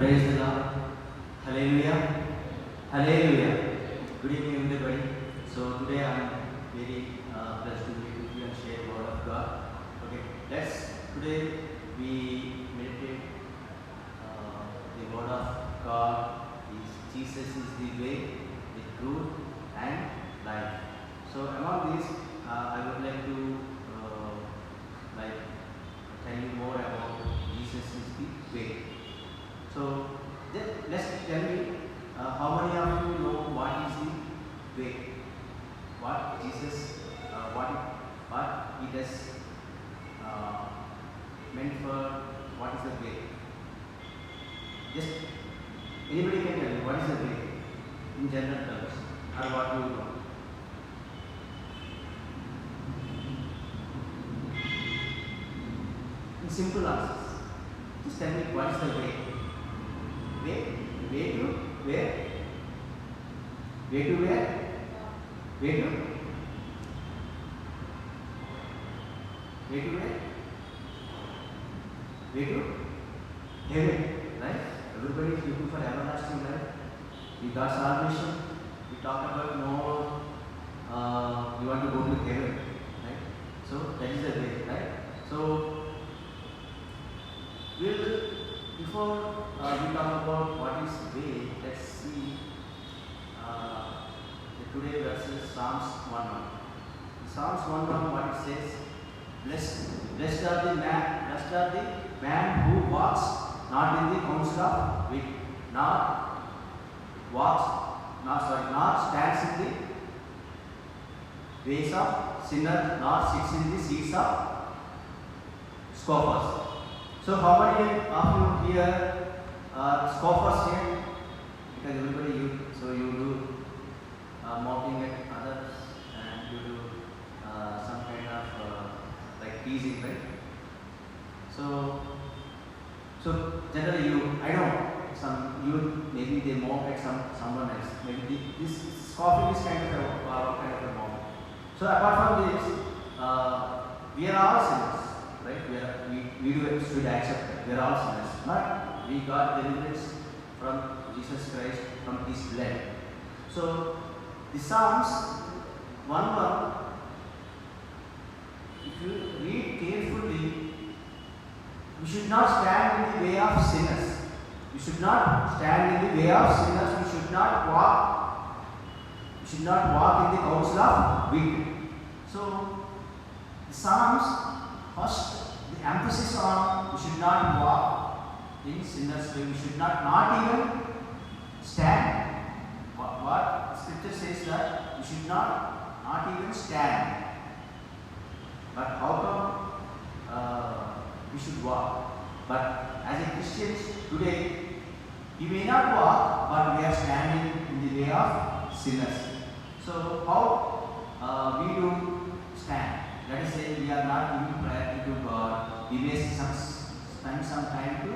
Praise the Lord. Hallelujah. Hallelujah. Good evening, everybody. So today I am very blessed to be with you and share the word of God. Okay, today we meditate the word of God. Jesus is the way, the truth, and life. So among these, I would like to tell you more about Jesus is the way. So let's tell me, how many of you know what is the way? What Jesus, what he does meant for what is the way? Just anybody can tell me what is the way in general terms, or what you know. In simple answers, just tell me what is the way. Way to where? Way to where? Way to? Way to where? Way to heaven, right? Everybody is looking for everlasting life. We got salvation. We talk about no, you want to go to heaven, right? So that is the way, right? So before we talk about what is way, let's see the today verses, Psalms 1:1. Psalms 1:1, what it says: Blessed are the man who walks not in the counsel of wicked, nor stands in the ways of sinners, nor sits in the seats of scoffers. So how many of you here are scoffers here? Because everybody you do mocking at others, and you do some kind of like teasing, right? So generally I know some you maybe they mock at someone else. Maybe this scoffing is kind of a mock. So apart from this, we are all sinners. Right? We should accept that. We are all sinners. But we got deliverance from Jesus Christ, from his blood. So the Psalms 1:1, if you read carefully, we should not stand in the way of sinners. We should not stand in the way of sinners. We should not walk in the counsel of wicked. So the Psalms, first, the emphasis on we should not walk in sinners' way. We should not even stand. What Scripture says that we should not even stand. But how come we should walk? But as a Christians today, we may not walk, but we are standing in the way of sinners. So how we do stand? Let us say we are not giving priority to God. We may spend some time to.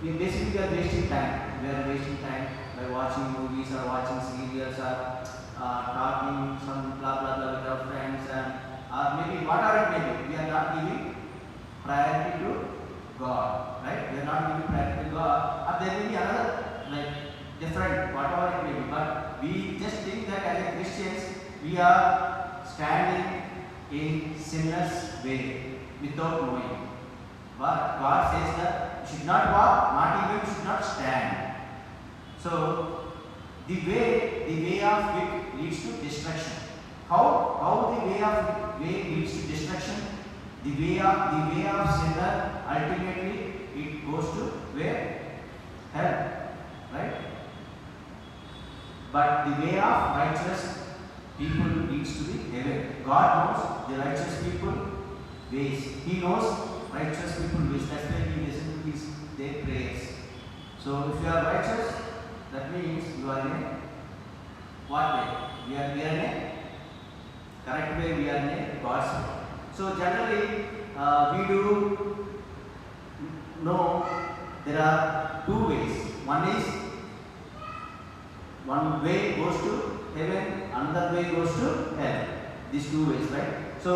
We are wasting time. We are wasting time by watching movies or watching serials or talking some blah blah blah with our friends, and or maybe whatever it may be. We are not giving priority to God, right? We are not giving priority to God. Or there may be another different whatever it may be. But we just think that as a Christians we are standing in sinners' way without knowing. But God says that you should not walk, not even should not stand. So the way of wicked leads to destruction. How the way leads to destruction? The way of sinner ultimately it goes to where? Hell, right? But the way of righteous people leads to the heaven. God knows the righteous people ways. He knows righteous people ways. That's why he listens to their prayers. So if you are righteous, that means you are in a what way? We are in a correct way. We are in a God's way. So generally, we do know there are two ways. One way goes to heaven, another way goes to hell. These two ways, right? So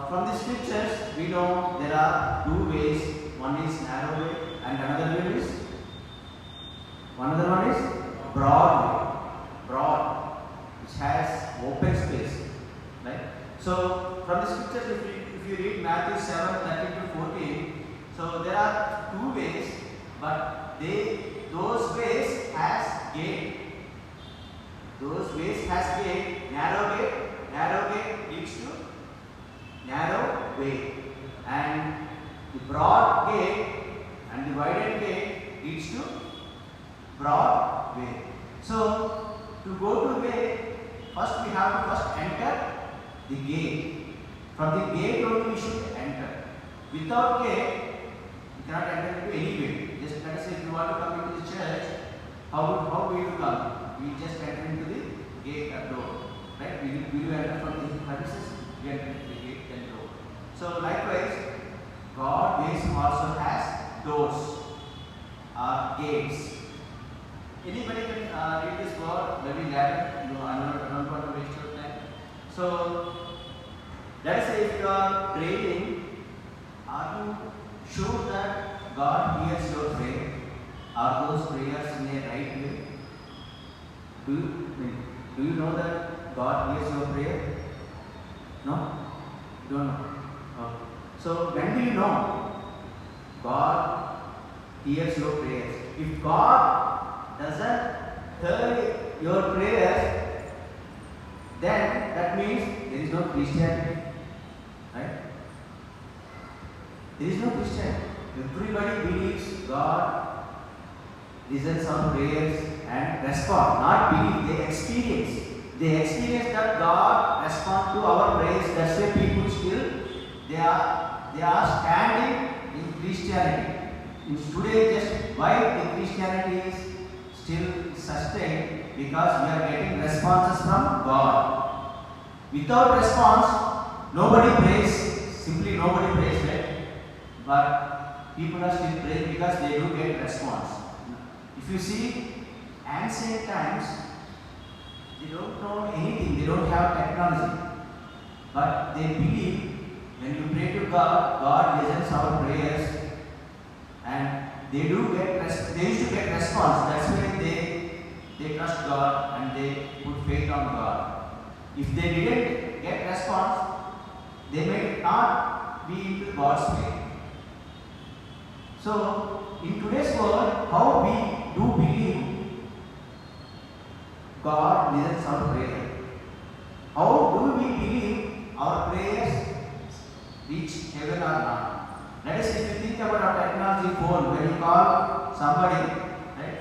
from the scriptures we know there are two ways. one is narrow way and another one is broad way, broad, which has open space, right? So from the scriptures, if you read Matthew 7:13-14, so there are two ways, but those ways has gate. Those ways has gate. Narrow gate leads to narrow way, and the broad gate and the widened gate leads to broad way. So to go to the way, first we have to first enter the gate. From the gate only we should enter. Without gate, we cannot enter into any way. Just let us say if you want to come into the church, how will you come? We just enter into the gate or door. Right? We will enter from the premises, we enter into the gate and door. So likewise, God ways also has doors or gates. Anybody can read this word, maybe later. No, I don't want to waste your time. So let us say if you are praying, are you sure that God hears your prayer? Are those prayers in a right way? Do you know that God hears your prayer? No? You don't know. Okay. So when do you know God hears your prayers? If God doesn't hear your prayers, then that means there is no Christianity. Right? There is no Christianity. Everybody believes God listens our prayers and respond. Not believe, they experience. They experience that God responds to our prayers. That's why people still they are standing in Christianity. In today, just why the Christianity is still sustained, because we are getting responses from God. Without response, nobody prays. Simply nobody prays, right? But people are still praying because they do get response. If you see ancient times, they don't know anything, they don't have technology, but they believe when you pray to God, God listens our prayers, and they used to get response. That's why they trust God and they put faith on God. If they didn't get response, they may not be into God's faith. So in today's world, how we do believe God listens our prayer? How do we believe our prayers reach heaven or not? Let us, if you think about our technology phone, when you call somebody, right,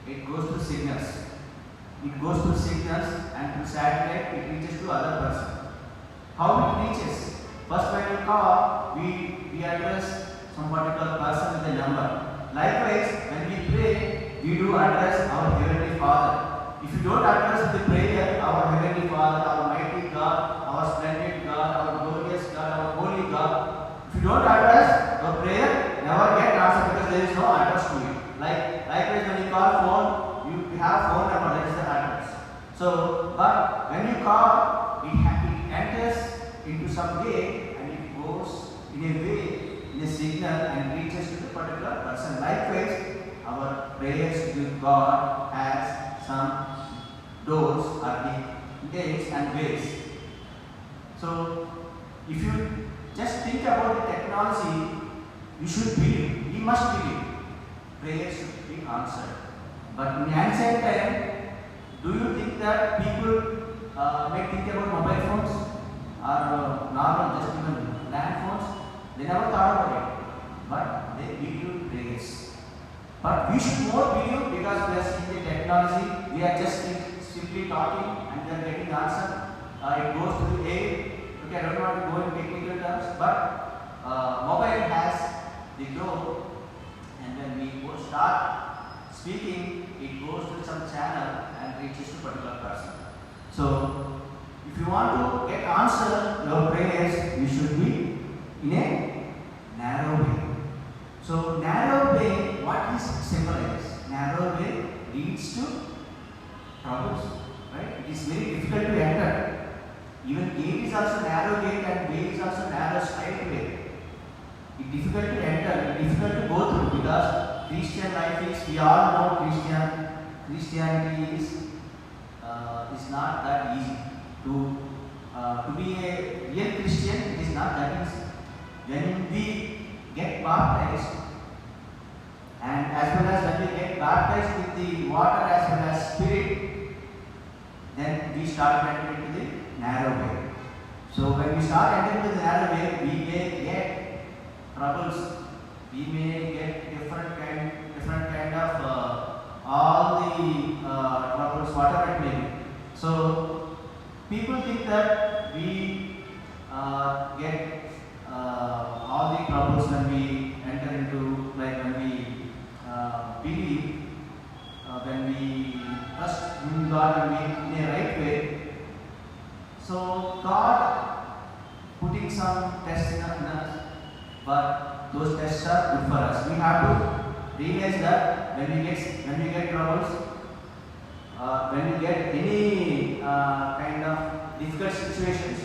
it goes to signals. It goes to signals, and through satellite it reaches to other person. How it reaches? First, when you call, we address some particular person with a number. Likewise, when we pray, we do address our Heavenly Father. If you don't address the prayer, our Heavenly Father, our mighty God, our splendid God, our glorious God, our holy God, if you don't address your prayer, never get answered because there is no address to it. Likewise, when you call phone, you have phone number, that is the address. So, but when you call, it enters into some gate and it goes in a way, in a signal, and reaches to the particular person. Likewise, our prayers to God has some doors or the gates and ways. So, if you just think about the technology, you should believe, we must believe, prayers should be answered. But in ancient time, do you think that people may think about mobile phones or normal, just even land phones? They never thought about it, but they believe prayers. But we should more believe because we are seeing the technology, we are just simply talking and we are getting answer. It goes to the air. Okay, I don't want to go in technical terms, but mobile has the door, and when we start speaking, it goes to some channel and reaches to a particular person. So, if you want to get answer your prayers, you should be in a narrow way. So, narrow way, what is symbolized? Narrow way leads to troubles, right? It is very difficult to enter. Even gate is also narrow gate and way is also narrow straight way. It difficult to enter, difficult to go through, because Christian life is, we all know Christianity is not that easy. To be a real Christian, it is not that easy. When we get baptized, and as well as when we get baptized with the water as well as spirit, then we start entering into the narrow way. So when we start entering into the narrow way, we may get troubles. We may get different kind of all the troubles, whatever it may be. So people think that we get all the troubles when we enter into, like when we believe, when we trust in God, when we in a right way. So God putting some tests in us, but those tests are good for us. We have to realize that when we get troubles, when we get any kind of difficult situations,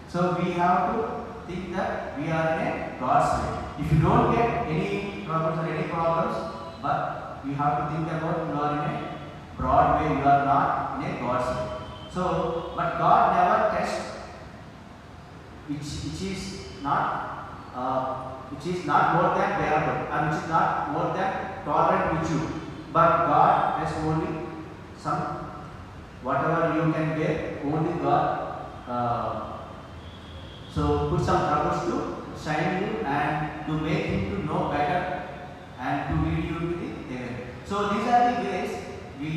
so we have to think that we are in a God's way. If you don't get any troubles or any problems, but you have to think about you are in a broad way, you are not in a God's way. So, but God never tests which is not more than bearable, and which is not more than tolerant with you. But God has only some, whatever you can bear, only God. So put some troubles to shine you and to make him to know better and to lead you to the heaven. So these are the ways we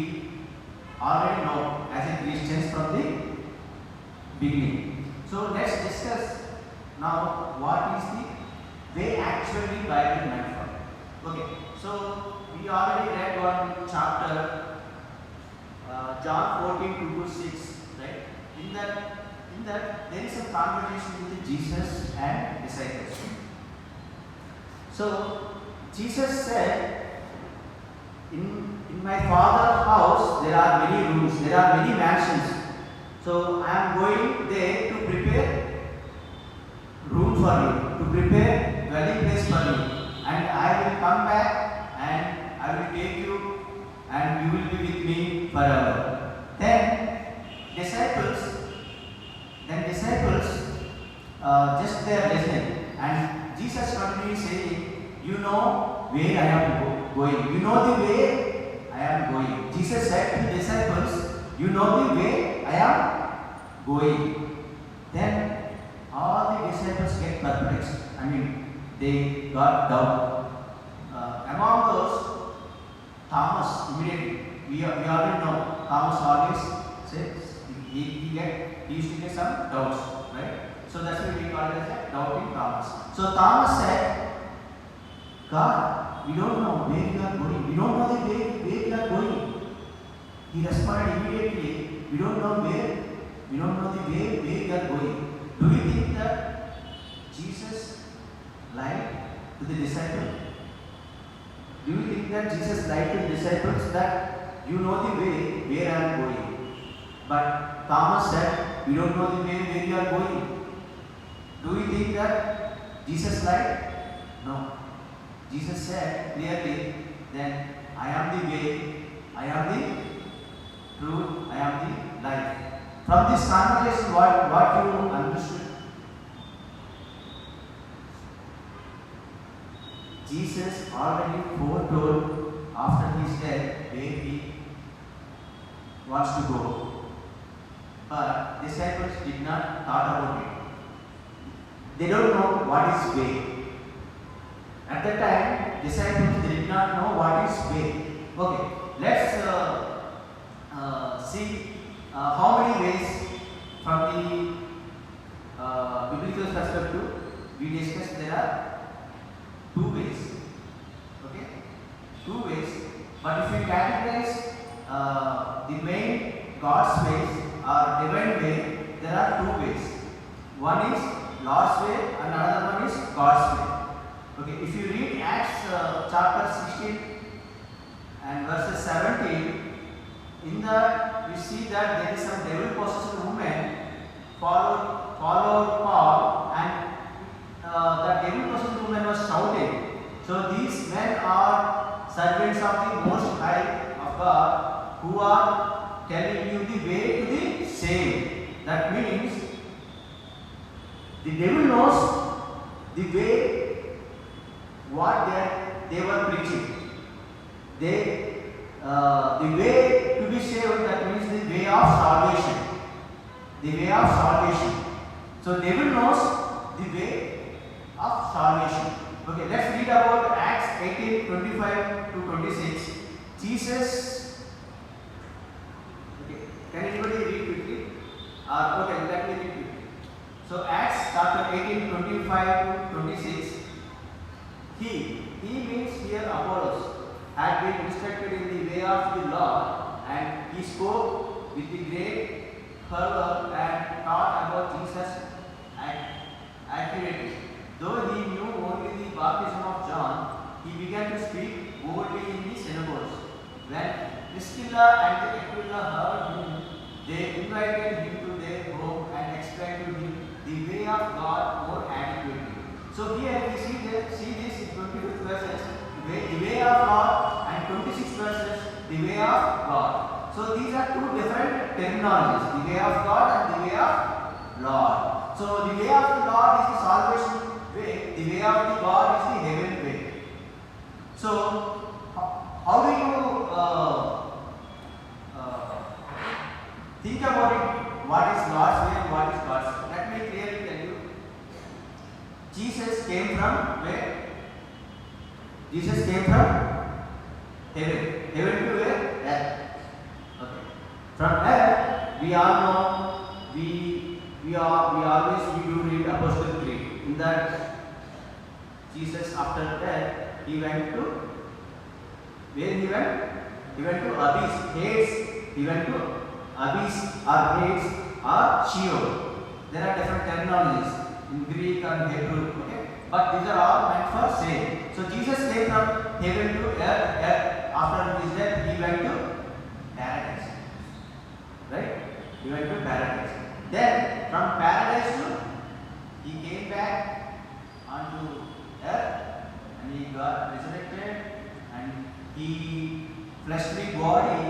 already know as a Christians from the beginning. So let's discuss now what is the way actually Bible meant for. Okay, so we already read one chapter, John 14, 2-6, right? In that there is a conversation with Jesus and disciples. So Jesus said, in my Father's house there are many rooms, there are many mansions. So I am going there to prepare room for you, to prepare dwelling place for you, and I will come back and I will take you and you will be with me forever. Then disciples just they are listening, and Jesus continually saying, you know where I am going, you know the way I am going. Jesus said to the disciples, you know the way I am going. Then all the disciples get perplexed. They got doubt. Among those, Thomas immediately. We already know Thomas always says he used to get some doubts, right? So that's why we call it as a doubting Thomas. So Thomas said, God, we don't know where you are going. We don't know the way where you are going. He responded immediately, we don't know the way where you are going. Do you think that Jesus lied to the disciples? Do you think that Jesus lied to the disciples that you know the way where I am going? But Thomas said, we don't know the way where you are going. Do you think that Jesus lied? No. Jesus said clearly, then I am the way, I am the truth, I am the life. From this conversation, what you understood? Jesus already foretold after his death where he wants to go. But disciples did not thought about it. They don't know what is way. At that time, disciples did not know what is way. Okay, let's see how many ways from the biblical perspective we discussed. There are 2 ways. Okay, 2 ways. But if we categorize the main God's ways or divine way, there are 2 ways. One is God's way and another one is God's way. Okay, if you read Acts chapter 16 and verses 17, in that we see that there is some devil-possessed woman followed Paul, and the devil-possessed woman was was shouting. So these men are servants of the Most High of God who are telling you the way to the same. That means the devil knows the way what they were preaching. The way to be saved, that means the way of salvation. The way of salvation. So devil knows the way of salvation. Okay, let's read about Acts 18:25 to 26. Jesus. Okay, can anybody read quickly? Okay, let me read quickly. So Acts chapter 18:25 to 26. He means here Apollos, had been instructed in the way of the Lord, and he spoke with the great fervor and taught about Jesus accurately. Though he knew only the baptism of John, he began to speak boldly in the synagogues. When Priscilla and Aquila heard him, they invited him to their home and explained to him the way of God more adequately. So here we see this in 25th verses, the way of God, and 26 verses, the way of God. So these are two different terminologies, the way of God and the way of Lord. So the way of the Lord is the salvation way, the way of the God is the heaven way. So how do you think about it? What is God's way and what is God's way? Let me clearly tell you. Jesus came from where? Jesus came from heaven. Heaven to where? Earth. Okay. From earth, we all know we always do read Apostle Creed. In that, Jesus after death, he went to where he went? He went to Abyss, Hades. He went to Abyss or Hades or Sheol. There are different terminologies in Greek and Hebrew. Okay, but these are all meant for same. So Jesus came from heaven to earth. After his death, he went to paradise. Right? He went to paradise. Then from paradise to he came back onto earth and he got resurrected and he fleshly body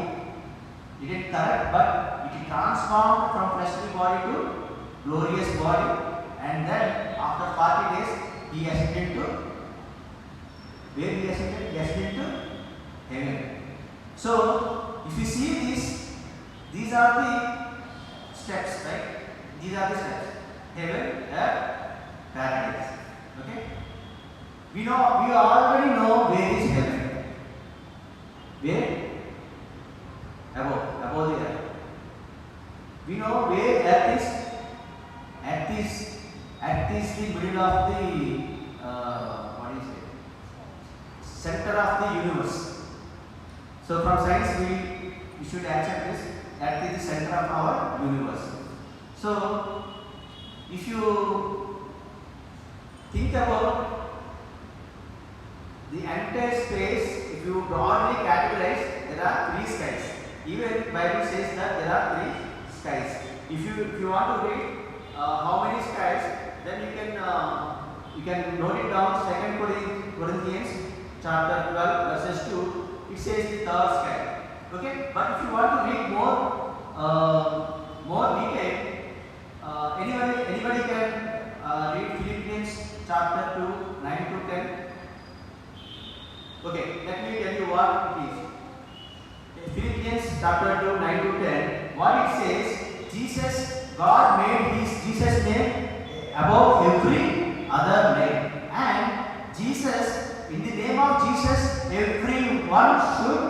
didn't correct, but it transformed from fleshly body to glorious body, and then after 40 days he ascended to where he ascended? He ascended to heaven. So if you see these are the steps, right? These are the steps. Heaven, earth, paradise. Okay? We already know where is heaven. Where? Above the earth. We know where earth is. Earth is the middle of the center of the universe. So from science we should accept this. Earth is the center of our universe. So if you think about the entire space, if you broadly categorize, there are three skies. Even Bible says that there are three skies. If you want to read how many skies, then you can note it down. 2 Corinthians chapter 12 verses 2. It says the third sky. Okay, but if you want to read more detail, anybody can read Philippians chapter 2 9 to 10. Okay, let me tell you what it is. Philippians chapter 2 9 to 10. What it says, God made Jesus' name above every other name, and Jesus, in the name of Jesus, everyone should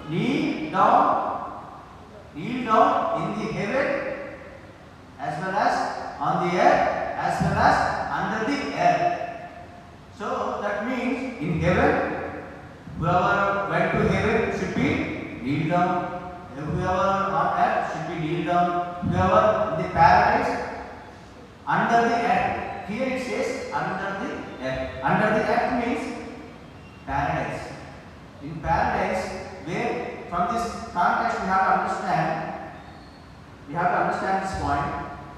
kneel down in the heaven as well as on the earth as well as under the earth. So that means in heaven, whoever went to heaven should be kneel down. Whoever on earth should be kneel down. Whoever in the paradise, under the earth. Here it says under the earth. Under the earth means paradise. In paradise, where from this context we have to understand this point.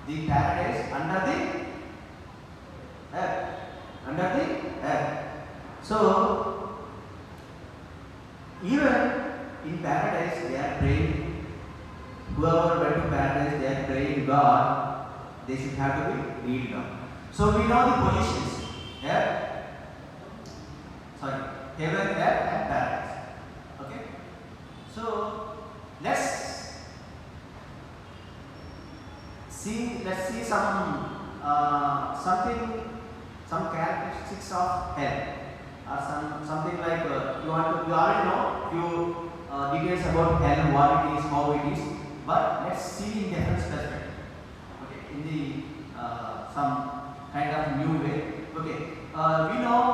The paradise under the earth. Under the earth. So even in paradise they are praying. Whoever went to paradise, they are praying God. They should have to be kneeled down. So we know the positions here. Sorry, heaven, earth, and paradise. Okay. So let's see some characteristics of hell, or something like you already know few details about hell, what it is, how it is. But let's see in different perspective. Okay, in the some kind of new way. Okay, we know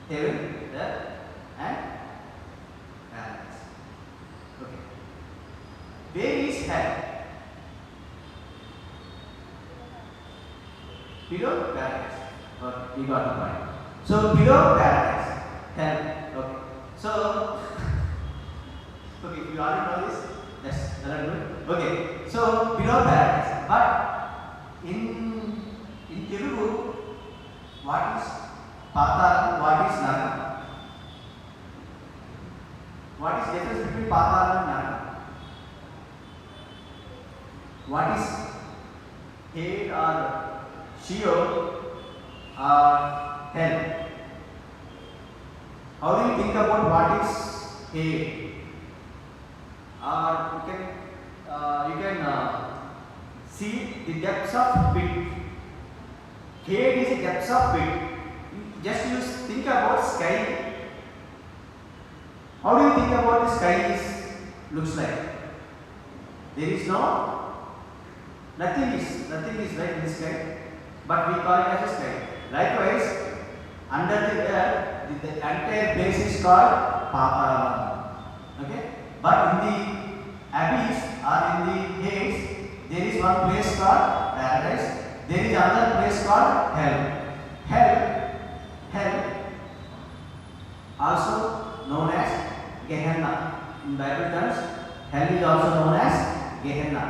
heaven, earth, and paradise. Okay, where is hell? Below paradise. Okay, we got the point. So below paradise, hell. Okay, so okay, you already know this. Yes, very good. Okay, so below paradise, but in Telugu, what is Patalam? What is Narakam? What is the difference between Patalam and Narakam? What is hell or Sheol or hell? How do you think about what is hell? You can see the depths of pit. Hell is the depths of pit. Just you think about sky. How do you think about the sky looks like? There is nothing is right in the sky, but we call it as a sky. Likewise, under the earth, the entire place is called Patalam. Okay, but in the abyss or in the Hades, there is one place called paradise. There is another place called hell. Hell, also known as Gehenna. In Bible terms, hell is also known as Gehenna.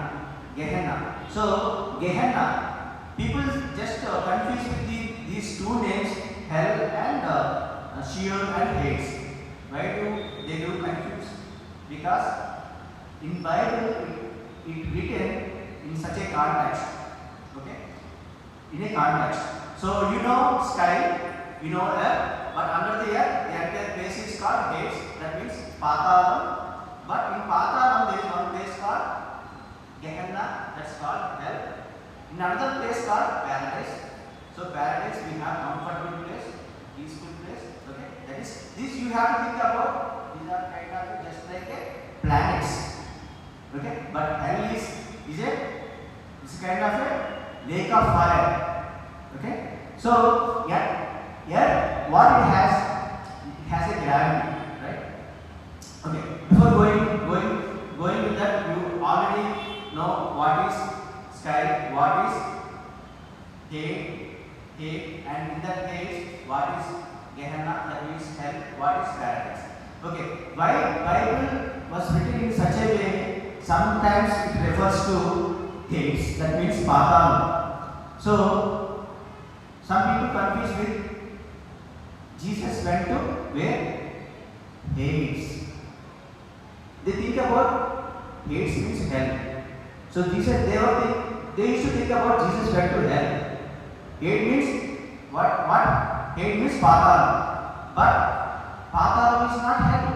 So Gehenna, people just confuse with these two names, hell and Sheol and Hades. Why do they confuse? Because in Bible it written in such a context. Okay, in a context. So you know sky, you know earth, but under the earth, the entire place is called Hades. That means Patalam. But in Patalam there is one place called Gehenna. That's called hell. In another place called paradise. So paradise we have comfortable place, peaceful place. Okay, that is this you have to think about. These are kind of just like a planets. Okay, but hell is it's kind of a lake of fire. Okay, so here what it has a gravity, right? Okay, before going with that, you already know what is sky, what is hell, and in that case, what is Gehenna, that is hell, what is paradise. Okay, why Bible was written in such a way? Sometimes it refers to Hades, that means Patalam. So some people confuse with Jesus went to where? Hades. They think about Hades means hell. So Jesus, they used to think about Jesus went to hell. Hades means what? Hades means Patalam. But Patalam is not hell.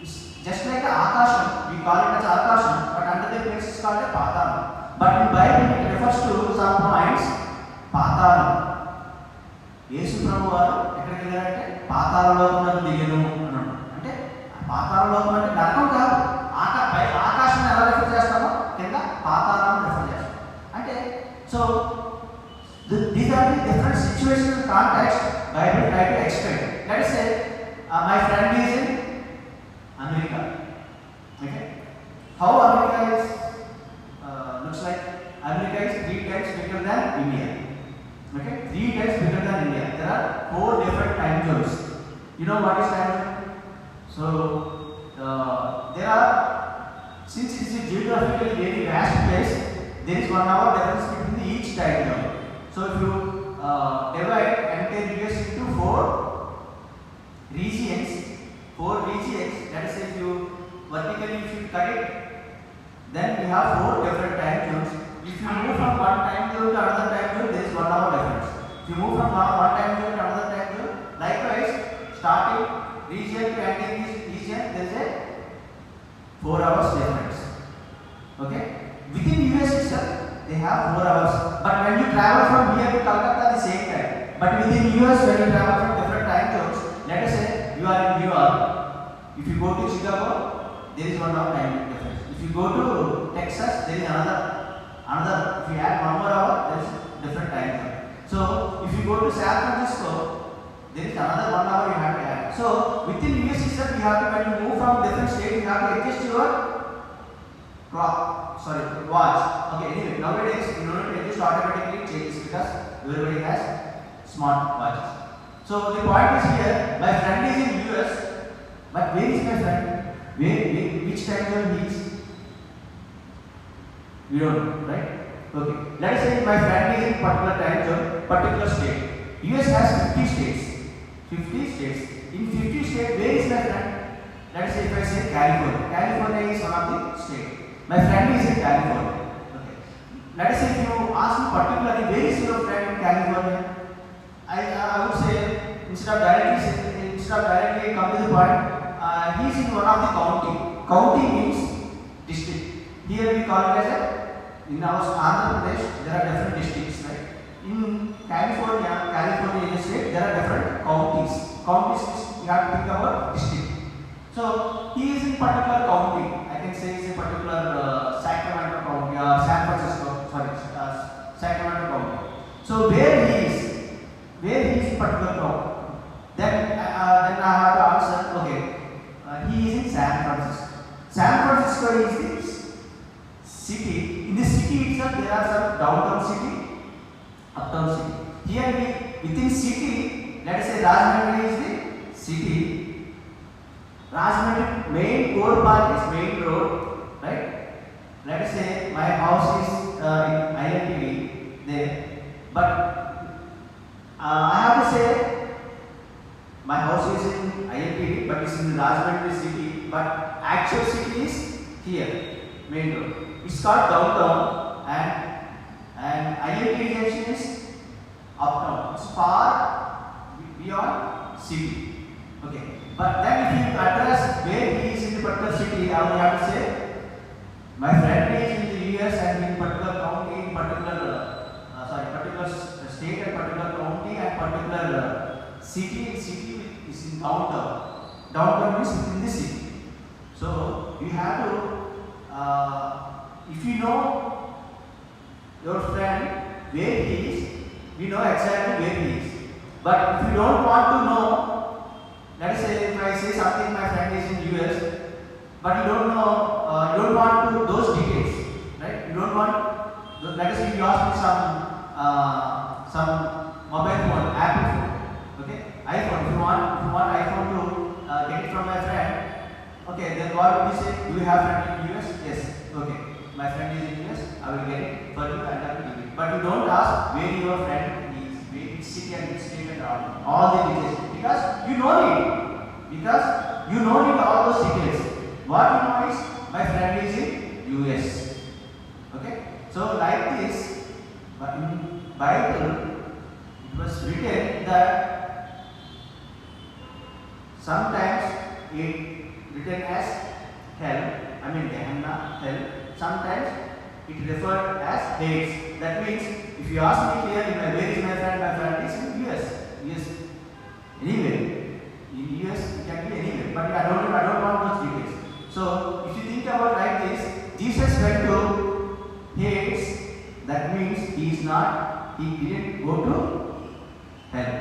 It's just like the Akasham. We call it as Akasham, but under the place is called a Patalam. But in Bible it refers to some points Patalam. యేసు ప్రభు వారు ఎక్కడికి వెళ్ళారంటే పాతాళ లోకమునకు దిగెను అన్నాడు. అంటే పాతాళ లోకం అంటే నరకం కాదు. ఆకాశాన్ని ఎలా రెఫర్ చేస్తామో కింద పాతాళాన్ని రెఫర్ చేస్తాం. అంటే so these are the different situational context Bible try to explain. Let us say my friend is in America. Okay, how America is looks like? America is 3 times bigger than India. Okay, 3 times bigger than India. There are 4 different time zones. You know what is time zone? So there are, since it is a geographically very vast place, there is 1 hour difference between each time zone. So if you divide entire US into four regions. That is, if you vertically if you cut it, then we have four different time zones. If you move from one time zone to another time zone, there is 1 hour difference. If you move from one time zone to another time zone, likewise, starting region to ending this region, there is a 4 hours difference. Okay? Within US itself, they have 4 hours. But when you travel from here to Calcutta, the same time. But within US, when you travel from different time zones, let us say you are in New York. If you go to Chicago, there is 1 hour time difference. If you go to Texas, there is another. If you add 1 more hour, there is different time zone. So if you go to San Francisco, there is another 1 hour you have to add. So within US itself, you have to, when you move from different states, you have to adjust your watch. Okay, anyway, nowadays you don't adjust automatically changes because everybody has smart watches. So the point is here, my friend is in US, but where is my friend? Which time zone he is? We don't know, right? Okay. Let us say my friend is in particular time zone, particular state. US has 50 states. 50 states. In 50 states, where is my friend? Let us say if I say California. California is one of the states. My friend is in California. Okay. Let us say if you ask me particularly where is your friend in California, I would say instead of directly come to the point, he is in one of the county. County means district. Here we call it as in our Andhra Pradesh, there are different districts, right? In California state, there are different counties. Counties, you have to think about district. So he is in particular county. I can say it's a particular Sacramento County or Sacramento County. So where he is in particular county, then I have to answer. Okay, he is in San Francisco. San Francisco is the city. In the city itself, there are some downtown city, uptown city. Here within city, let us say Rajahmundry is the city. Rajahmundry main core part is main road, right? Let us say my house is in ILTV there, but I have to say my house is in ILTV, but it's in Rajahmundry city. But actual city is here, main road. It's called downtown, and ILTV junction is uptown. It's far beyond city. Okay. But then if you address where he is in the particular city, I will have to say my friend is in the US and in particular county, in particular state and particular county and particular city. City is in downtown. Downtown means within the city. So you have to, if you know your friend where he is, we know exactly where he is. But if you don't want to know, let us say if I say something, my friend is in US, but you don't know, you don't want to those details, right? You don't want. Let us say if you ask me some mobile phone, Apple phone, okay, iPhone. If you want iPhone to get it from my friend, okay, then what will you say? Do you have friend in US? Yes. Okay, my friend is in US. I will get it for you and I will give it. But you don't ask where your friend is, which city and which state and all the details, because you know it. Because you know it all those details. What you know is my friend is in US. Okay, so like this, but in Bible it was written that sometimes it written as hell. I mean Gehenna, hell. Sometimes it referred as Hades. That means if you ask me clearly, where is my friend is in US. Yes, anywhere. In US, it can be anywhere. But I don't want those details. So if you think about like this, Jesus went to Hades. That means he didn't go to hell.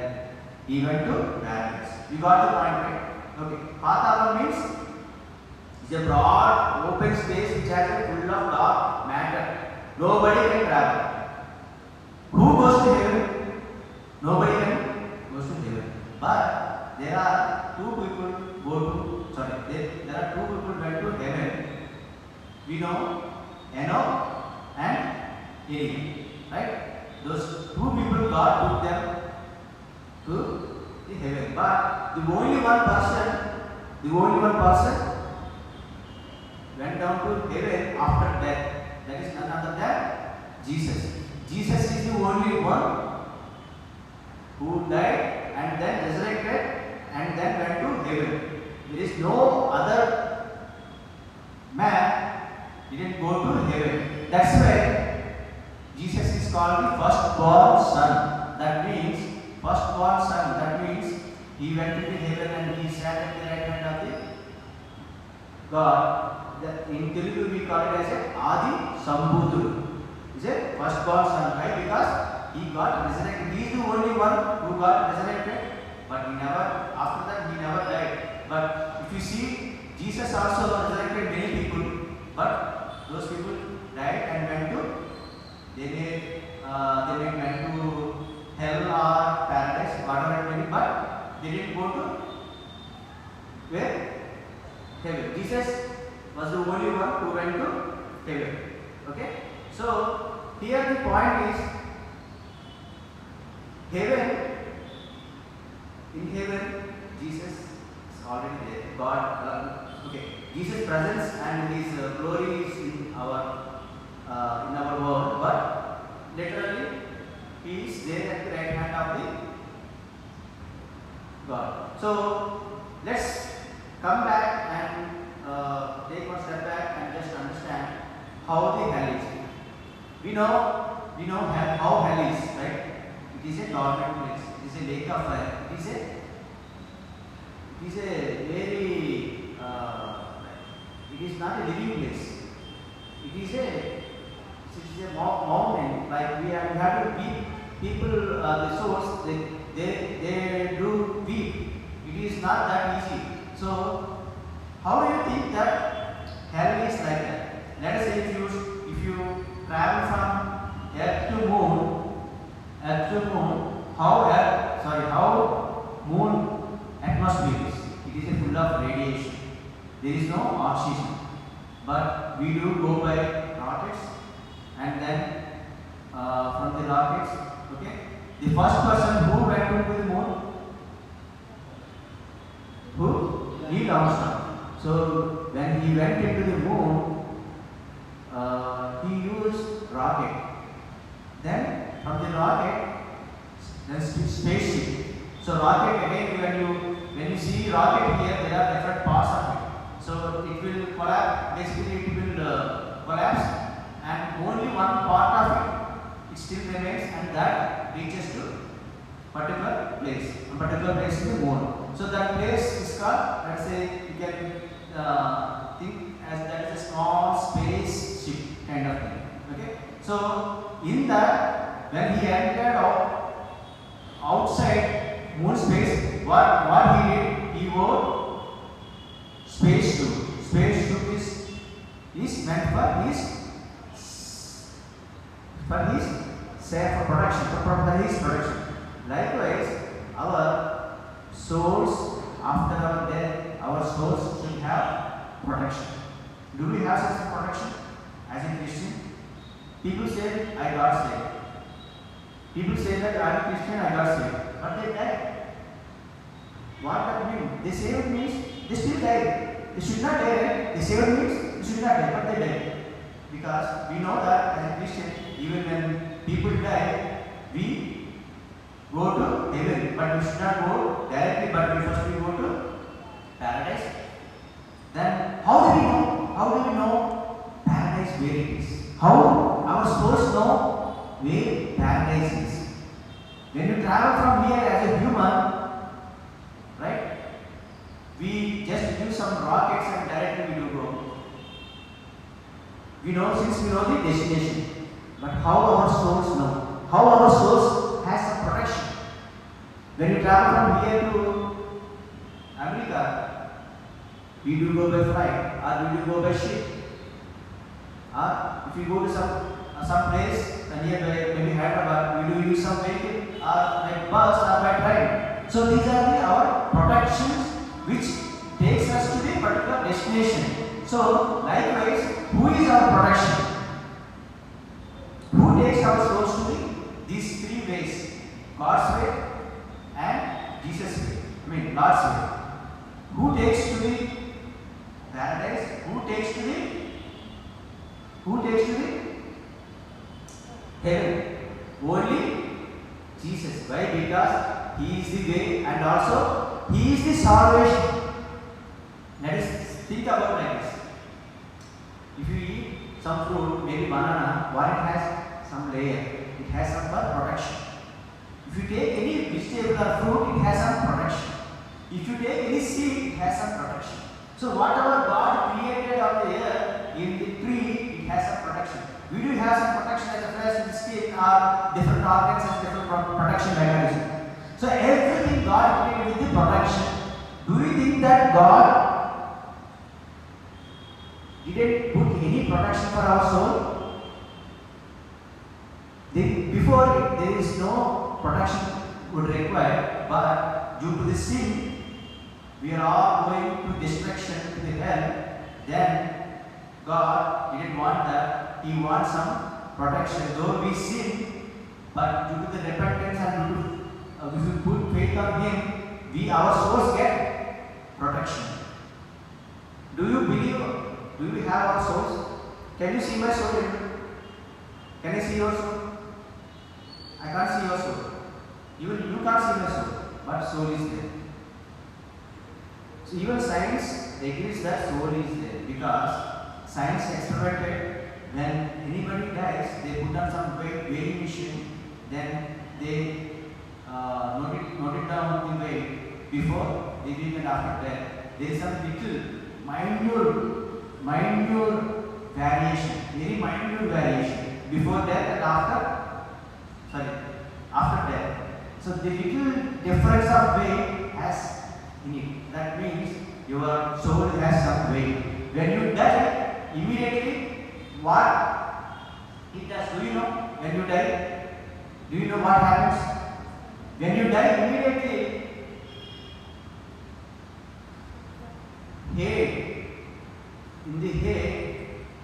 He went to paradise. You got the point, right? Okay. Patala means it's a broad open space which has a full of dark matter. Nobody can travel. Who goes to heaven? Nobody can goes to heaven. But there are two people there are two people went to heaven. We know Enoch and Enoch, right? Those two people God took them to the heaven. But the only one person went down to heaven after death. That is none other than Jesus. Jesus is the only one who died and then resurrected and then went to heaven. There is no other man didn't go to heaven. That's why Jesus is called the firstborn son. That means firstborn son. That means he went to the heaven and he sat at the right hand of the God. In Telugu we call it as a Adi Sambhududu. Is a firstborn son. Why? Because he got resurrected. He is the only one who got resurrected. But he never, after that he never died. But if you see, Jesus also resurrected many people. But those people died and went to, they may went to hell or paradise, whatever it may be, but they didn't go to where? Heaven. Jesus was the only one who went to heaven. Okay? So, here the point is, heaven, in heaven, Jesus is already there. God, Jesus' presence and His glory is in our world, but literally He is there at the right hand of the God. So let's come back and take one step back and just understand how the hell is. We know how hell is, right? It is a torment place. It is a lake of fire. It is a very it is not a living place. It is a mountain. Like we have to weep. People, the souls, they do weep. It is not that easy. So, how do you think that hell is like that? Let us say if you travel from Earth to Moon, how Moon atmosphere is. It is full of radiation. There is no oxygen. But we do go by rockets, and then from the rockets, okay. The first person who went to the moon, Neil Armstrong. So when he went into the moon, he used rocket. Then from the rocket, then spaceship. So rocket again, when you see rocket here, there are different parts of it. So it will collapse. Basically, it will collapse, and only one part of it still remains, and that reaches to particular place. A particular place is the moon. So that place is called, let's say, you can think as that is a small spaceship kind of thing. Okay. So in that, when he entered outside moon space, what he did, he wore space suit. Space suit is meant for his protection. Likewise, our souls after our death, our souls should have protection. Do we have such protection as a Christian? People say, I got saved. People say that I am Christian, I got saved. But they died. What that means? They saved means they still died. They should not die, right? They saved means they should not die, but they died. Because we know that as a Christian, even when people die, we go to heaven, but we should not go directly, but we first go to paradise. Then how do we know paradise where it is? How our souls know where paradise is? When you travel from here as a human, right? We just use some rockets and directly we do go. We know since we know the destination. But how our souls know? How our souls has some protection? When you travel from here to America, we do go by flight, or we do go by ship. Or if you go to some place nearby, maybe Hyderabad, we do use some vehicle, or like bus or by train. So these are our protections which takes us to the particular destination. So likewise, who is our protection? Who takes our souls to these three ways? God's way and Jesus' way. I mean Lord's way. Who takes to the paradise? Who takes to the heaven? Only Jesus. Why? Because He is the way and also He is the salvation. Let us think about like this. If you eat some fruit, maybe banana, why it has some layer? It has some protection. If you take any vegetable or fruit, it has some protection. If you take any seed, it has some protection. So whatever God created on the earth, in the tree, it has some protection. We do have some protection as a flesh and skin or different organs and different protection mechanism. So everything God created with the protection. Do you think that God didn't put any protection for our soul? Before there is no protection would require, but due to the sin, we are all going to destruction, to the hell. Then God didn't want that. He wants some protection. Though we sin, but due to the repentance and due to if we put faith on Him, our souls get protection. Do you believe? Do we have our souls? Can you see my soul? Can I see your soul? I can't see your soul. Even you can't see my soul, but soul is there. So even science agrees that soul is there because science experimented when anybody dies, they put on some weighing machine, then they note it down the weight before, during and after death. There is some little minute variation, very minute variation before death and after death. So the little difference of weight has in it. That means your soul has some weight. When you die, immediately what it does? Do you know? When you die, do you know what happens? When you die, immediately in the head,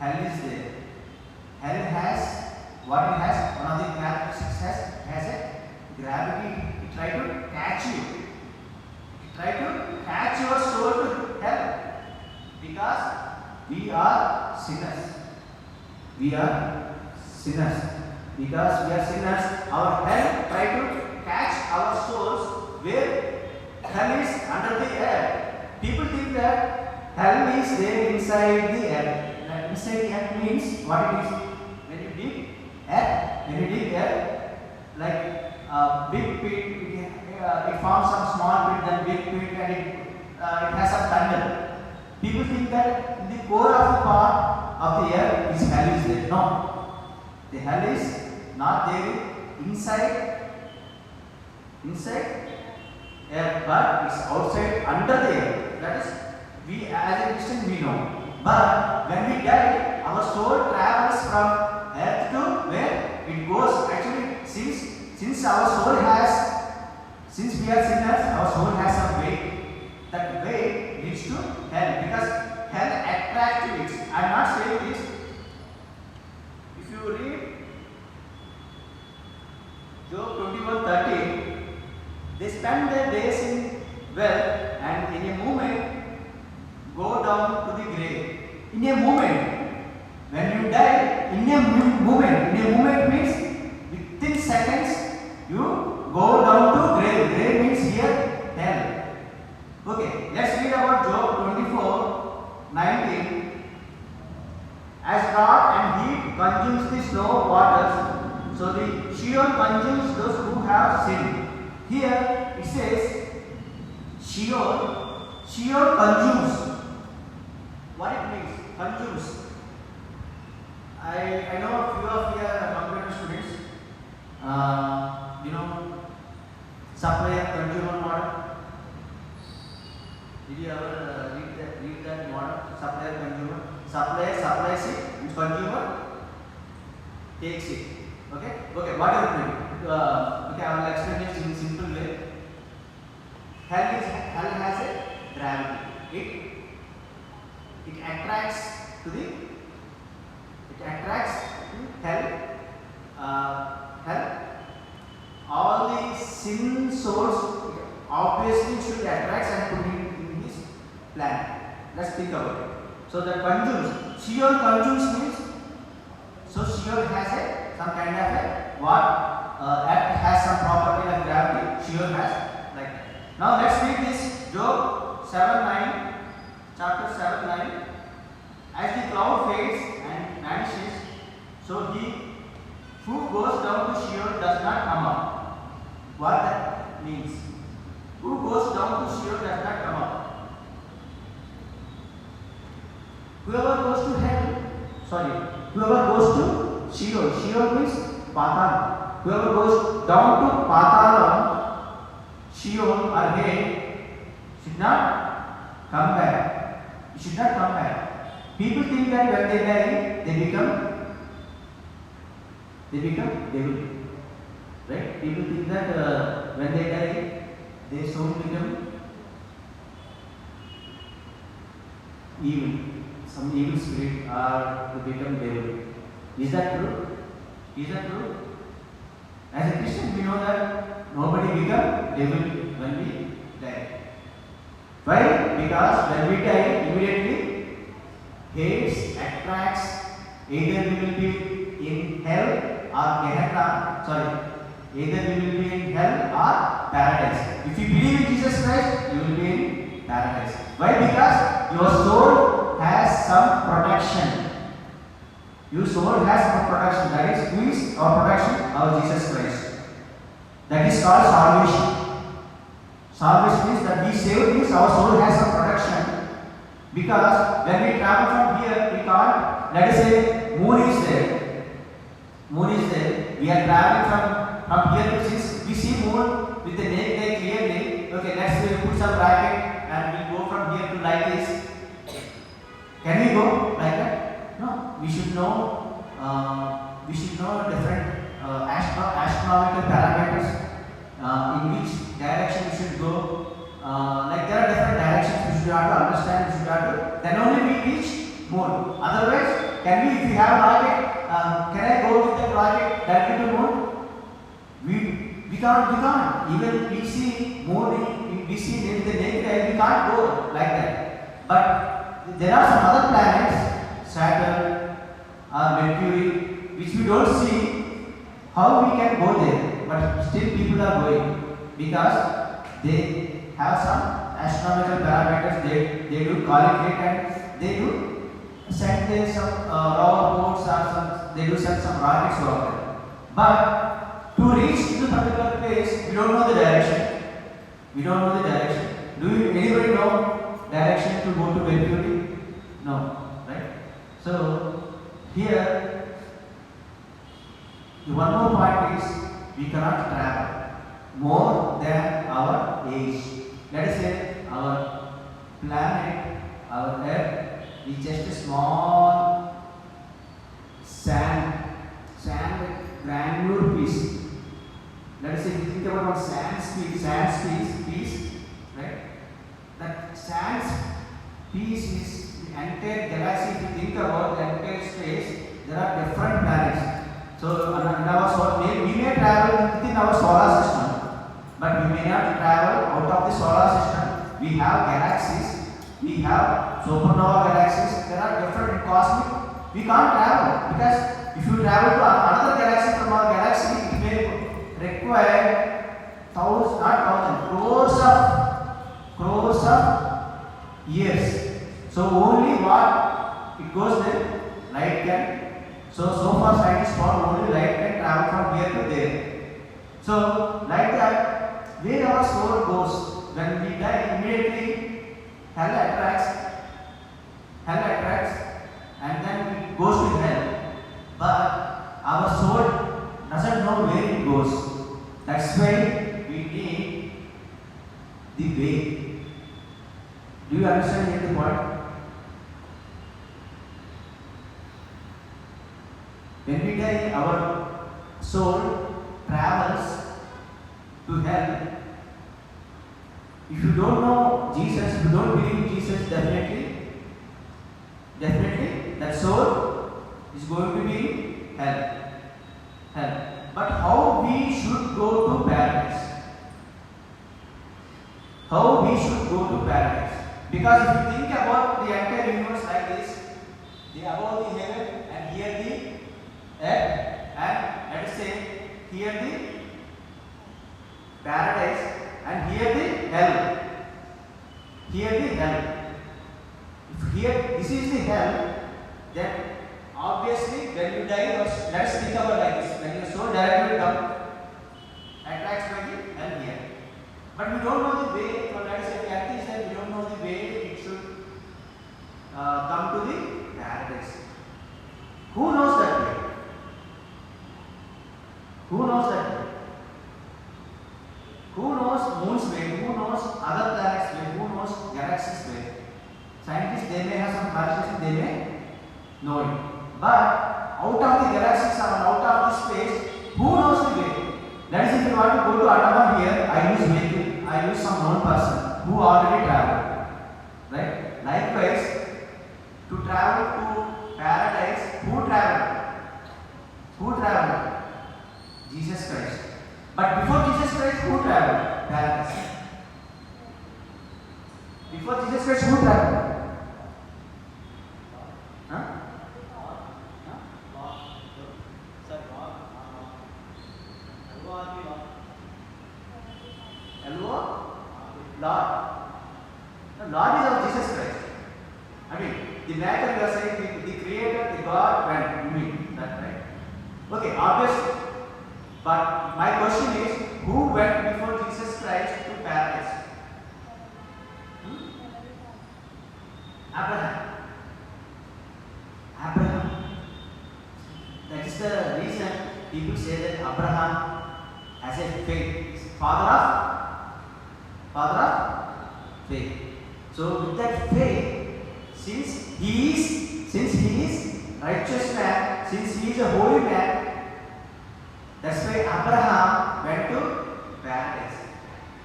hell is there. Hell has what it has. One of the characteristics has a gravity. It try to catch you. It try to catch your soul to hell because we are sinners. We are sinners. Because we are sinners, our hell try to catch our souls where hell is under the earth. People think that hell is there inside the earth. Inside the earth means what it is. When you dig earth, like a big pit, it forms some small pit, then big pit, and it has some tunnel. People think that in the core of the part of the earth is hell is there. No, the hell is not there inside earth, but it's outside under the earth. That is, we as a Christian we know. But when we die, our soul travels from earth to where it goes. Actually, since our soul since we are sinners, our soul has some weight. That weight leads to hell because hell attracts to it. I am not saying this. If you read Job 21:30, they spend their days in wealth and in a moment go down to the grave. In a moment, when you die, in a moment means within seconds you go down to grave. Grave means here hell. Okay, let's read about Job 24:19. As drought and heat consumes the snow waters, so the Sheol consumes those who have sinned. Here it says Sheol consumes. What it means? Consumes. I know a few of you are computer students. Supply and consumer model. Did you ever read that model? Supply and consumer. Supplier supplies it, and consumer takes it. Okay. What are you doing? Okay, I will explain it in simple way. Hell has a gravity. It attracts to hell. All the sin souls obviously should attract and put in this plan. Let's think about it. So the conjunctions, Sheol conjunctions means, so Sheol has a some kind of a what has some property like gravity. Sheol has like that. Now let's read this Job 7:9, chapter 7:9. As the cloud fades and vanishes, so he who goes down to Sheol does not come up. What that means? Who goes down to Sheol does not come up. Whoever goes to hell, whoever goes to Sheol, Sheol means Patan. Whoever goes down to Patalam, Sheol or hell, should not come back. He should not come back. People think that when they die, they become devil. Right? People think that when they die, their soul become evil. Some evil spirit or to become devil. Is that true? Is that true? As a Christian, we know that nobody becomes devil when we die. Why? Because when we die, immediately hates, attracts, either we will be in hell or Gehenna. Either we will be in hell or paradise. If you believe in Jesus Christ, you will be in paradise. Why? Because your soul has some protection. Your soul has some protection. That is, who is our protection? Our Jesus Christ. That is called salvation. Salvation means that we saved means our soul has some protection. Because when we travel from here, we can't, let us say, moon is there. Moon is there. We are traveling from here to since we see moon with the naked eye clearly. Okay, let's say we put some bracket and we go from here to like this. Can we go like that? No. We should know different astronomical parameters in which direction we should go. Like there are different directions we should have to understand, we should have to, then only we reach moon. Otherwise, if we have a rocket, can I go with the rocket directly to moon? We can't. Even we see moon, we see in the naked eye, we can't go like that. But there are some other planets, Saturn or Mercury, which we don't see. How we can go there? But still people are going because they have some astronomical parameters. They do calculate and they do send there some rover boats or some. They do send some rockets over there. But to reach to the particular place, we don't know the direction. Do anybody know direction to go to Mercury? No, right? So here, the one more point is we cannot travel more than our age. Let us say our planet, our Earth, is just a small sand granular piece. Let us say if you think about one sand piece, right? That sand piece is the entire galaxy. If you think about the entire space, there are different planets. So in our solar, we may travel within our solar system, but we may not travel out of the solar system. We have galaxies, we have supernova galaxies. There are different cosmic. We can't travel because if you travel to another galaxy from our galaxy, it may require crores of years. So only what it goes there, light can. So far scientists found only light can travel from here to there. So like that, where our soul goes, when we die, immediately hell attracts, and then it goes to hell. But our soul doesn't know where it goes. That's why we need the way. Do you understand here the point? When we die, our soul travels to hell. If you don't know Jesus, if you don't believe in Jesus, definitely that soul is going to be hell. But how we should go to paradise? he should go to paradise. Because if you think about the entire universe like this, the above the heaven and here the earth, and let us say here the paradise and here the hell. Here the hell. If here this is the hell, then obviously when you die, let's think about like this. When your soul directly comes, attracts by the hell here. But we don't know the way, or let us say the earth is there, we don't know the way it should come to the paradise. Who knows that way? Who knows that way? Who knows moon's way? Who knows other planets' way? Who knows galaxies' way? Scientists, they may have some calculations, they may know it. But out of the galaxies or out of the space, who knows the way? That is, if you want to go to Andaman here, I use vehicle, I use some known person who already traveled. Right? Likewise, to travel to paradise, who traveled? Who traveled? Jesus Christ. But before Jesus Christ, who traveled? Paradise. Before Jesus Christ, who traveled? Huh? Lord. The Lord is of Jesus Christ. I mean, the matter you are saying, the Creator, the God, when you mean that, right? Okay, obviously. But my question is, who went before Jesus Christ to paradise? Abraham. Abraham. That is the reason people say that Abraham has a faith. Father of faith. So with that faith, since he is righteous man, since he is a holy man, that's why Abraham went to paradise.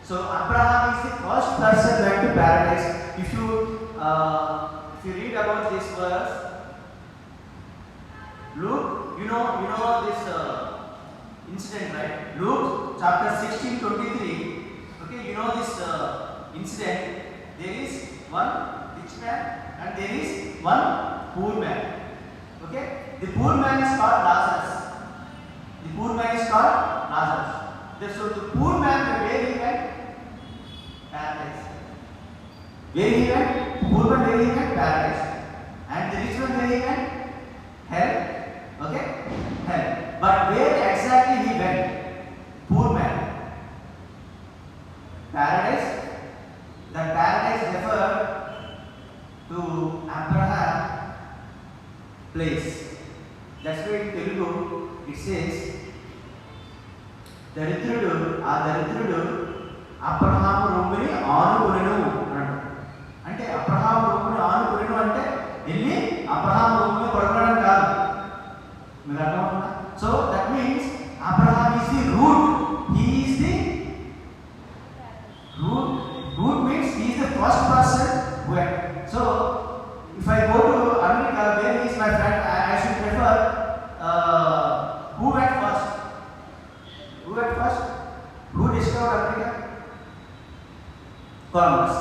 So Abraham is the first person went to paradise. If you read about this verse, Luke, you know this incident, right? Luke chapter 16:23. Okay, you know this incident. There is one rich man and there is one poor man. Okay, the poor man is called Lazarus. The poor man is called Lazarus. So the poor man, where he went? Paradise. Where he went? Poor man, where he went? Paradise. And the rich man, where he went? Hell. Okay? Hell. But where exactly he went? Poor man. Paradise. The paradise referred to Abraham place. That's why in Telugu it says, దరిద్రుడు అబ్రహాము రొమ్ముని ఆనుకొనెను అన్నాడు. అంటే అబ్రహాము రొమ్ముని ఆనుకొనెను అంటే వెళ్ళి అబ్రహాము రొమ్ముని పడుకోవడం కాదు. మీరు అర్థమవుతుందా? So that means Abraham is the root. He is the root. Root means he is the first person who went. So if I go to America, where is my friend? I should prefer who went first? Who went first? Who discovered America? Columbus.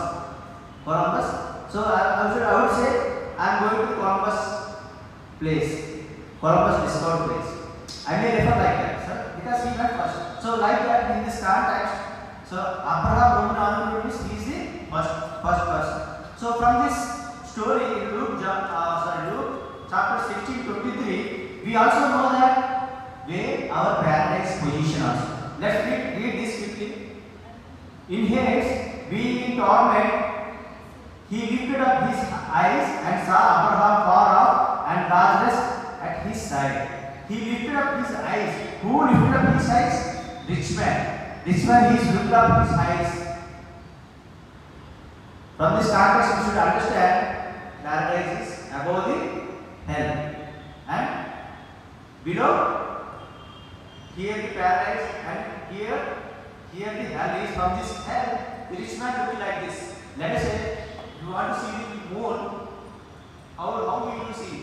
So I would say I am going to Columbus place. Columbus discovered place. I may refer like that, sir, because he went first. So like that in this context. So Abraham means he is the first person. So from this story in Luke chapter 16:23, we also know that where our paradise position also. Let's read this quickly. In Hades, being in torment, he lifted up his eyes and saw Abraham far off and Lazarus at his side. He lifted up his eyes. Who lifted up his eyes? Rich man. This one he lifted up his eyes. From this context, we should understand paradise is above the hell, and below here the paradise, and here the hell is. From this hell, the rich man looking like this. Let us say you want to see the moon. How will you see?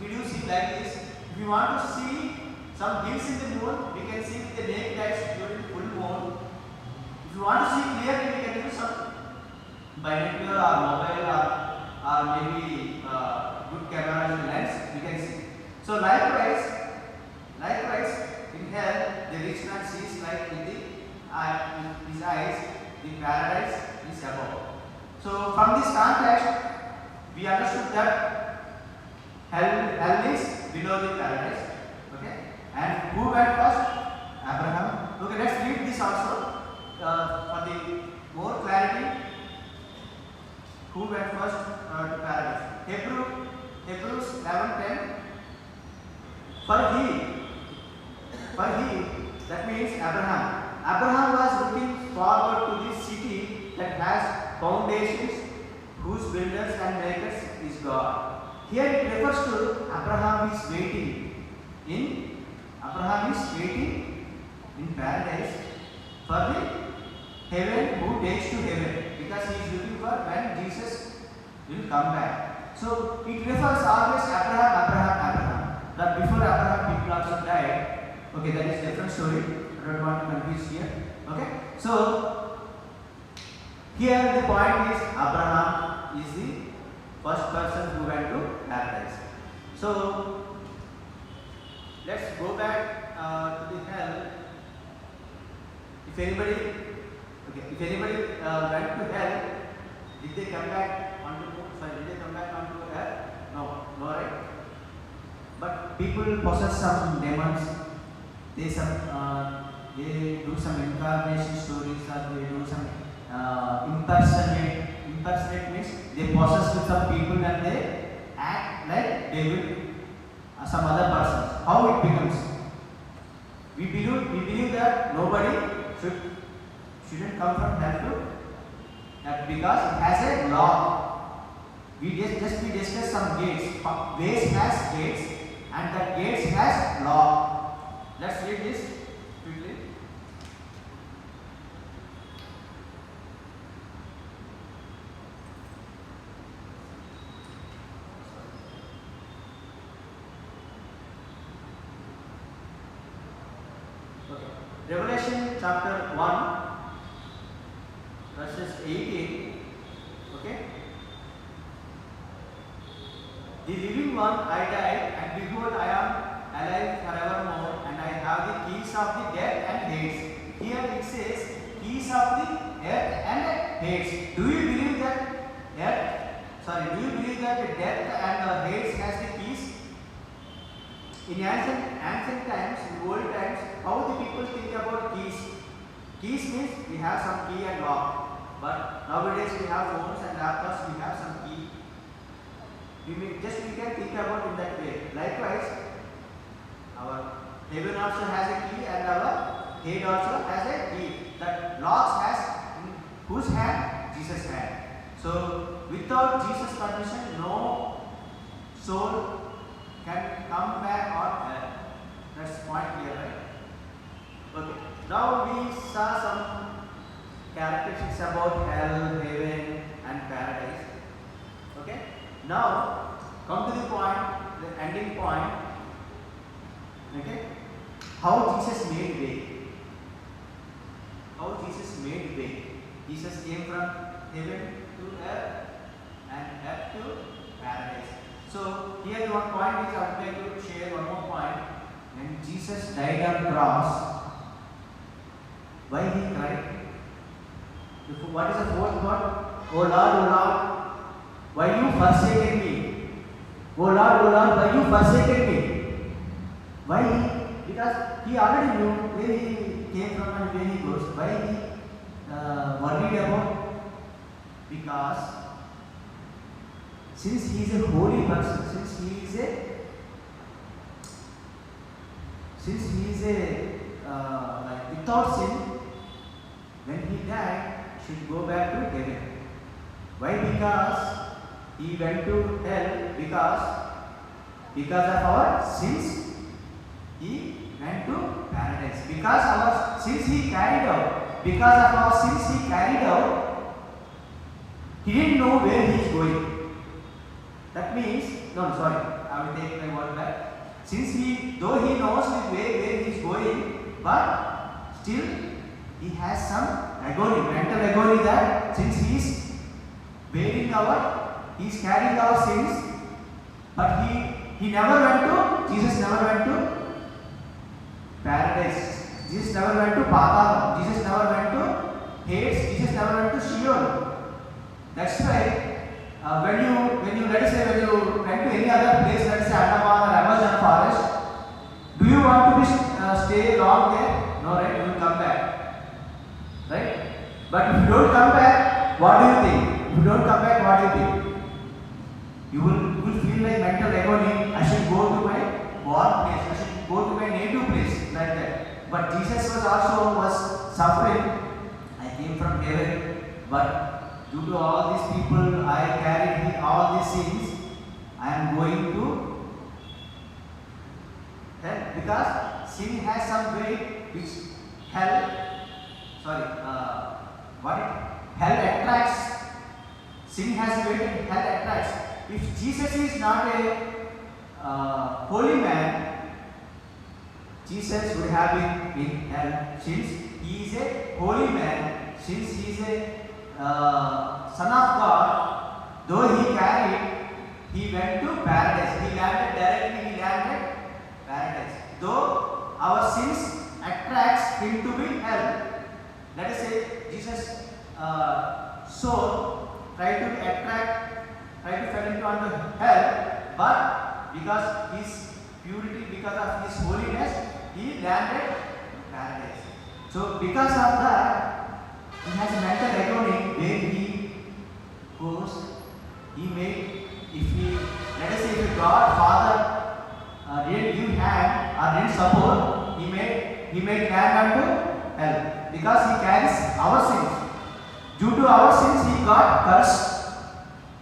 Will you see like this? If you want to see some hills in the moon, we can see with the naked eyes during full moon. If you want to see clearly, we can use some binocular or mobile or maybe good camera lens, we can see. So likewise in hell the rich man sees like with his eyes, the paradise is above. So from this context we understood that hell is below the paradise. Okay, and who went first? Abraham. Okay, let's read this also for the more clarity. Who went first to paradise? Hebrews 11:10. For he, that means Abraham. Abraham was looking forward to this city that has foundations, whose builders and makers is God. Here it refers to Abraham is waiting in paradise for the heaven, who takes to heaven, because he is looking for when Jesus will come back. So it refers always Abraham. That before Abraham people also died. Okay, that is different story. I don't want to confuse here. Okay, so here the point is Abraham is the first person who went to paradise. So let's go back to the hell. If anybody went to hell, did they come back onto earth? No, right? But people possess some demons. They do some incarnation stories, or they do some impersonate. Impersonate means they possess with some people and they act like they will some other persons. How it becomes? We believe that nobody shouldn't come from hell to that, because it has a law. We discussed some gates. Ways has gates, and that gates has law. Let's read this quickly. Okay. Revelation chapter 1 verses 18. Okay. The living one, I died, and behold, I am alive forevermore, and I have the keys of the death and Hades. Here it says, keys of the earth and Hades. Do you believe that the death and Hades has the keys? In ancient times, in old times, how the people think about keys? Keys means we have some key and lock. But nowadays we have phones and laptops, we have some key. We can think about in that way. Likewise, our heaven also has a key and our head also has a key. That locks has in whose hand? Jesus' hand. So without Jesus' permission, no soul can come back on earth. That's point clear, right? Okay. Now we saw some characteristics about hell, heaven, and paradise. Okay. Now come to the point, the ending point. Okay. How Jesus made way. How Jesus made way. Jesus came from heaven to earth and earth to paradise. So here one point is I would like to share one more point. When Jesus died on the cross, why he cried? What is the fourth word? O Lord, why you forsaken me? O Lord, why you forsaken me? Why he? Because he already knew where he came from and where he goes. Why he worried about? Because since he is a holy person, since he is like without sin, when he died, he should go back to heaven. Why? Because he went to hell because of our sins. He went to paradise because our sins he carried out. Because of our sins he carried out, he didn't know where he is going. That means, I will take my word back. Though he knows where he is going, but still he has some agony, mental agony that since he is He's carrying our sins, but he never went to, Jesus never went to paradise. Jesus never went to Patalam. Jesus never went to Hades. Jesus never went to Sheol. That's why when you let us say when you went to any other place, let's say Andaman or Amazon forest, do you want to stay long there? No, right? You will come back, right? But if you don't come back, what do you think? If you don't come back, what do you think? You will feel like mental agony. I should go to my born place. I should go to my native place, like that. But Jesus was suffering. I came from heaven, but due to all these people, I carried all these sins. I am going to hell because sin has some weight which hell attracts. Sin has weight and hell attracts. If Jesus is not a holy man, Jesus would have been in hell. Since he is a holy man, since he is a son of God, though he went to paradise. He landed paradise. Though our sins attracts him to be hell. Let us say Jesus' soul tried to fall into hell, but because his purity, because of his holiness, he landed paradise. So because of that, he has mental agony where he goes. Let us say if God Father didn't give hand or didn't support, he made land unto hell because he carries our sins. Due to our sins, he got cursed.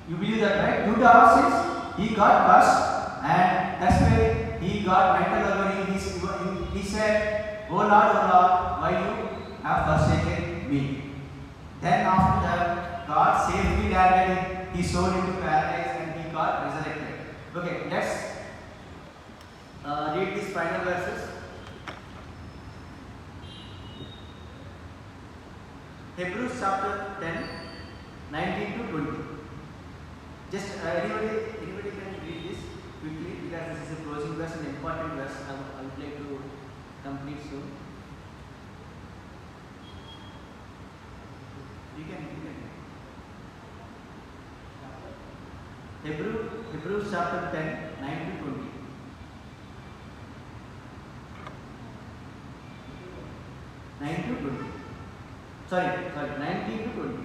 You believe that, right? Due to our sins, he got cursed, and that's why he got mental agony. He said, "Oh Lord, why you have forsaken me?" Then after that, God safely landed his soul into paradise, and he got resurrected. Okay, let's read these final verses. Hebrews chapter 10, 19 to 20. Just anybody can read this quickly because this is a closing verse, an important verse. I would like to complete soon. You can. Hebrews chapter 10, 9 to 20. Sorry, 19 to 20.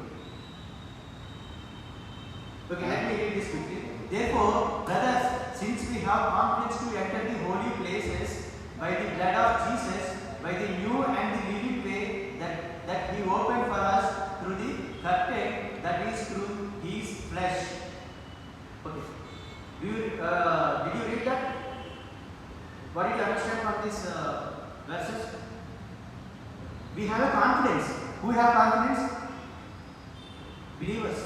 Okay, let me read this quickly. Therefore, brothers, since we have confidence to enter the holy places by the blood of Jesus, by the new and the living way that he opened for us through the curtain, that is through his flesh. Okay. Did you read that? What did you understand from these verses? We have a confidence. Who have confidence? Believers.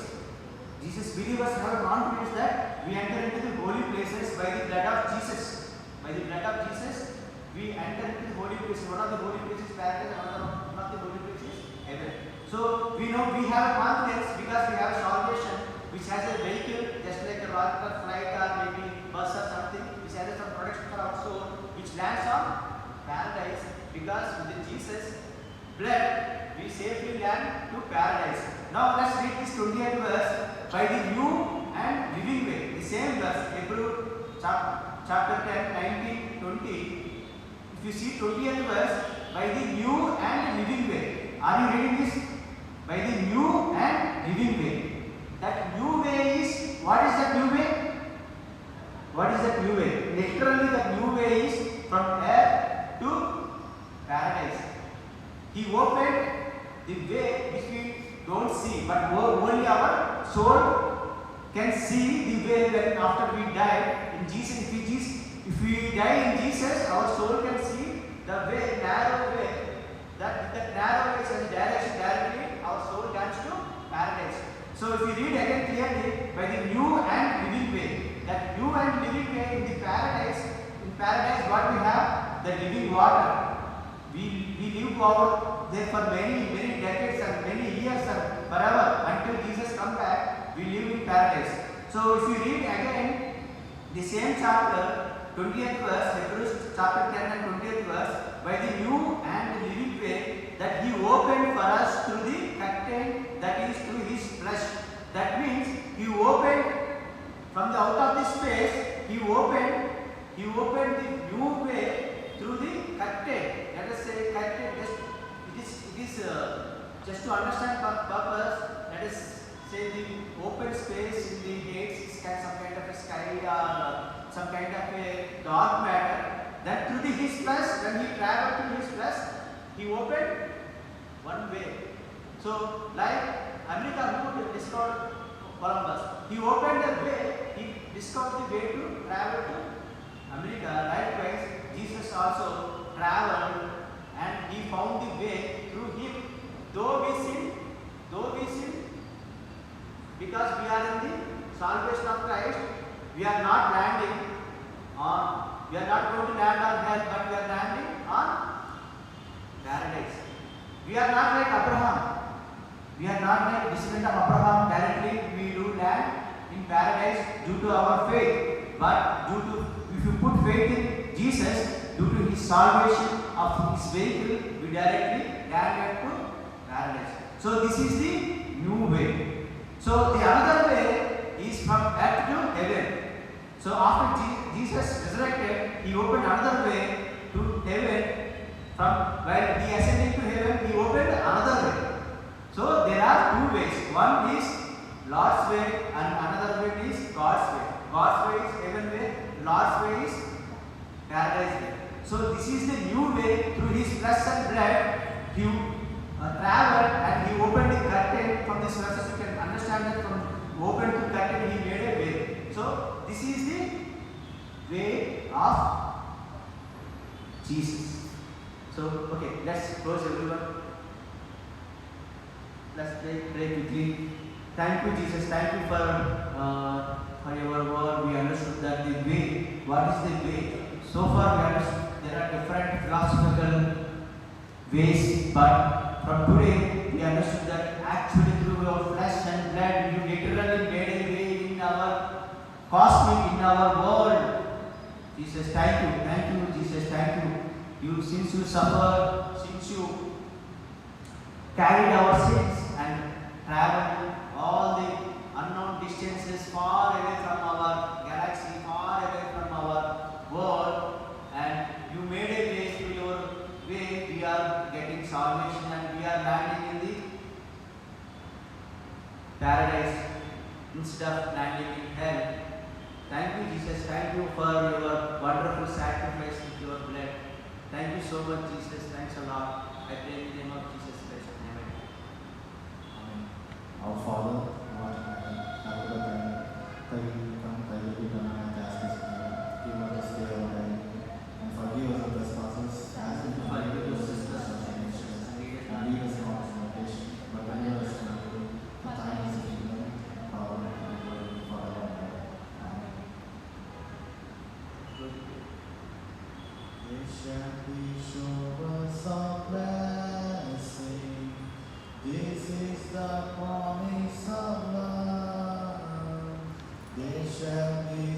Jesus believers have a confidence that we enter into the holy places by the blood of Jesus. By the blood of Jesus, we enter into the holy places. One of the holy places paradise, one of the holy places heaven. So we know we have confidence because we have salvation, which has a vehicle, just like a rocket or flight or maybe bus or something, which has some protection for our soul, which lands on paradise. Because with Jesus' blood, we safely land to paradise. Now let's read this 20th verse. By the new and living way, the same verse, Hebrews chapter 10, 19, 20. If you see 20th verse, by the new and living way. Are you reading this? By the new and living way. That new way is, what is that new way? What is that new way? Literally, the new way is from earth to paradise. He opened the way which we don't see, but only our soul can see the way when after we die in Jesus. If we die in Jesus, our soul can see the way, narrow way. That narrow way is a direction directly, our soul comes to paradise. So if you read again clearly, by the new and living way, that new and living way in the paradise, in paradise what we have? The living water. We live over there for many decades and many years and forever until Jesus comes back. we live in paradise. So if you read again the same chapter, 20th verse, Hebrews chapter 10 and 20th verse, by the new and the living way that he opened for us through the curtain, that is through his flesh. That means he opened from the out of this space, he opened the new way through the curtain. Let us say curtain, it is just to understand purpose. Let us say the open space in the gates is some kind of a sky or some kind of a dark matter. Then through his flesh, when he traveled through his flesh, he opened one way. So like America, who discovered Columbus, he opened the way, he discovered the way to travel to America. Likewise, Jesus also traveled and he found the way through him. Though we sin, because we are in the salvation of Christ, we are not going to land on hell, but we are landing on paradise. We are not like Abraham. We are not like descendant of Abraham directly. We do land in paradise due to our faith. But if you put faith in Jesus, due to his salvation of his vehicle, we directly land to paradise. So this is the new way. So the another way is from earth to heaven. So after Jesus resurrected, he opened another way to heaven. From while he ascended to heaven, he opened another way. So there are two ways. One is Lord's way and another way is God's way. God's way is heaven way, Lord's way is paradise way. So this is the new way. Through his flesh and blood, he traveled and he opened the curtain. From this verse you can understand that from open to curtain he made a way. So this is the way of Jesus. So okay, let's close everyone. Let's pray quickly. Thank you, Jesus. Thank you for your word. We understood that the way. What is the way? So far we understood there are different philosophical ways, but from today we understood that actually through our flesh and blood you literally made a way in our cosmic, in our world. Jesus, thank you, Jesus, thank you. Since you suffered, since you carried our sins and traveled all the unknown distances far away from our galaxy, far away from our world, and you made a way through your way. We are getting salvation and we are landing in the paradise instead of landing in hell. Thank you, Jesus. Thank you for your wonderful sacrifice with your blood. Thank you so much, Jesus. Thanks a lot. I pray in the name of Jesus Christ. Amen. Amen. Our Father, who art in heaven, hallowed be thy name. Thy kingdom come, thy will be done on earth as it is in heaven. Give us this day our daily bread, and forgive us our trespasses, as we forgive those who trespass against us. And lead us not into temptation, but deliver us from evil. For thine is the kingdom, power, and glory forever and ever. Amen. It shall be showers of blessing. This is the promise of love. They shall be